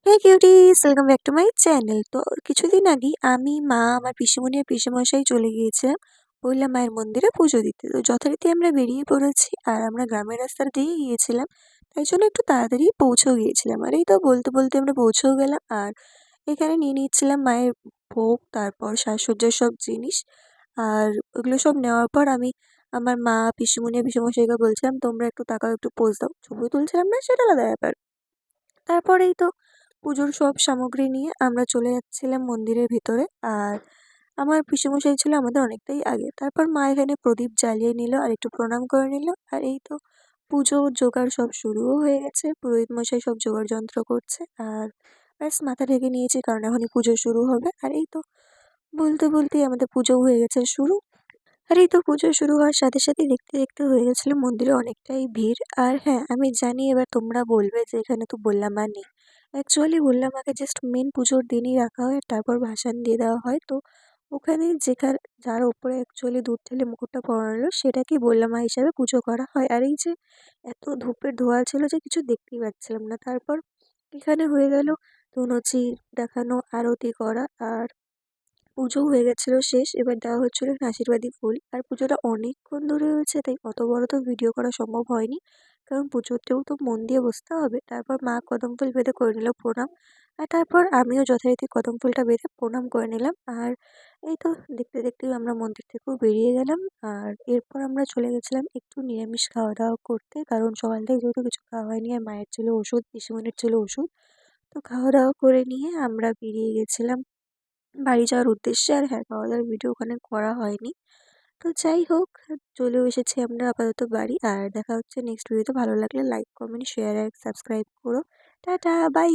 Hey cuties, welcome back to my channel. তো কিছুদিন আগেই আমি, মা, আমার পিসিমণি আর পিসেমশাই চলে গিয়েছিলাম বললাম মায়ের মন্দিরে পুজো দিতে। তো যথারীতি আমরা বেরিয়ে পড়েছি আর আমরা গ্রামের রাস্তা দিয়েই গিয়েছিলাম, তাই জন্য একটু তাড়াতাড়ি পৌঁছেও গিয়েছিলাম। আর এই তো বলতে বলতে আমরা পৌঁছেও গেলাম আর এখানে নিয়ে নিচ্ছিলাম মায়ের ভোগ, তারপর সাজসজ্জার সব জিনিস। আর ওগুলো সব নেওয়ার পর আমি আমার মা, পিসিমণি আর পিসেমশাইকে বলছিলাম তোমরা একটু তাকাও, একটু পোজ দাও। ছবি তুলছিলাম না, সেটা আলাদা ব্যাপার। তারপরেই তো পুজোর সব সামগ্রী নিয়ে আমরা চলে যাচ্ছিলাম মন্দিরের ভিতরে। আর আমার পিসেমশাই ছিল আমাদের অনেকটাই আগে। তারপর মা এখানে প্রদীপ জ্বালিয়ে নিল আর একটু প্রণাম করে নিল। আর এই তো পুজোর জোগাড় সব শুরুও হয়ে গেছে। পুরোহিত মশাই সব জোগাড় যন্ত্র করছে। আর ব্যাস মাথা ঢেকে নিয়েছি, কারণ এখনই পুজো শুরু হবে। আর এই তো বলতে বলতেই আমাদের পুজোও হয়ে গেছে শুরু। আর এই তো পুজো শুরু হওয়ার সাথে সাথেই দেখতে দেখতে হয়ে গেছিলো মন্দিরে অনেকটাই ভিড়। আর হ্যাঁ, আমি জানি এবার তোমরা বলবে যে এখানে তো ভোলা মা নেই। অ্যাকচুয়ালি ভোলা মাকে জাস্ট মেন পুজোর দিনই রাখা হয়, তারপর ভাসান দিয়ে দেওয়া হয়। তো ওখানে যার উপরে অ্যাকচুয়ালি দুধ ঢেলে মুকুটটা পরানো সেটাকেই ভোলা মা হিসাবে পুজো করা হয়। আর এই যে এত ধূপের ধোঁয়া ছিল যে কিছু দেখতেই পাচ্ছিলাম না। তারপর এখানে হয়ে গেল ধুনুচি দেখানো, আরতি করা, আর পুজো হয়ে গেছিলো শেষ। এবার দেওয়া হচ্ছিল এখানে আশীর্বাদী ফুল। আর পুজোটা অনেকক্ষণ ধরে হয়েছে, তাই অত বড় তো ভিডিও করা সম্ভব হয়নি, কারণ পুজোতেও তো মন দিয়ে বসতে হবে। তারপর মা কদম ফুল বেঁধে করে নিল প্রণাম। আর তারপর আমিও যথারীতি কদম ফুলটা বেঁধে প্রণাম করে নিলাম। আর এই তো দেখতে দেখতেই আমরা মন্দির থেকেও বেরিয়ে গেলাম। আর এরপর আমরা চলে গেছিলাম একটু নিরামিষ খাওয়া দাওয়া করতে, কারণ সকাল থেকে যেহেতু কিছু খাওয়া হয়নি আর মায়ের ছিল ওষুধ, পিসিমণির ছিল ওষুধ। তো খাওয়া দাওয়া করে নিয়ে আমরা বেরিয়ে গেছিলাম বাড়ি যাওয়ার উদ্দেশ্যে। আর হ্যাঁ, খাওয়া-দাওয়ার ভিডিও ওখানে করা হয়নি। তো যাই হোক, চলেও এসেছি আমরা আপাতত বাড়ি। আর দেখা হচ্ছে নেক্সট ভিডিওতে। ভালো লাগলে লাইক, কমেন্ট, শেয়ার আর সাবস্ক্রাইব করো। Tata, by.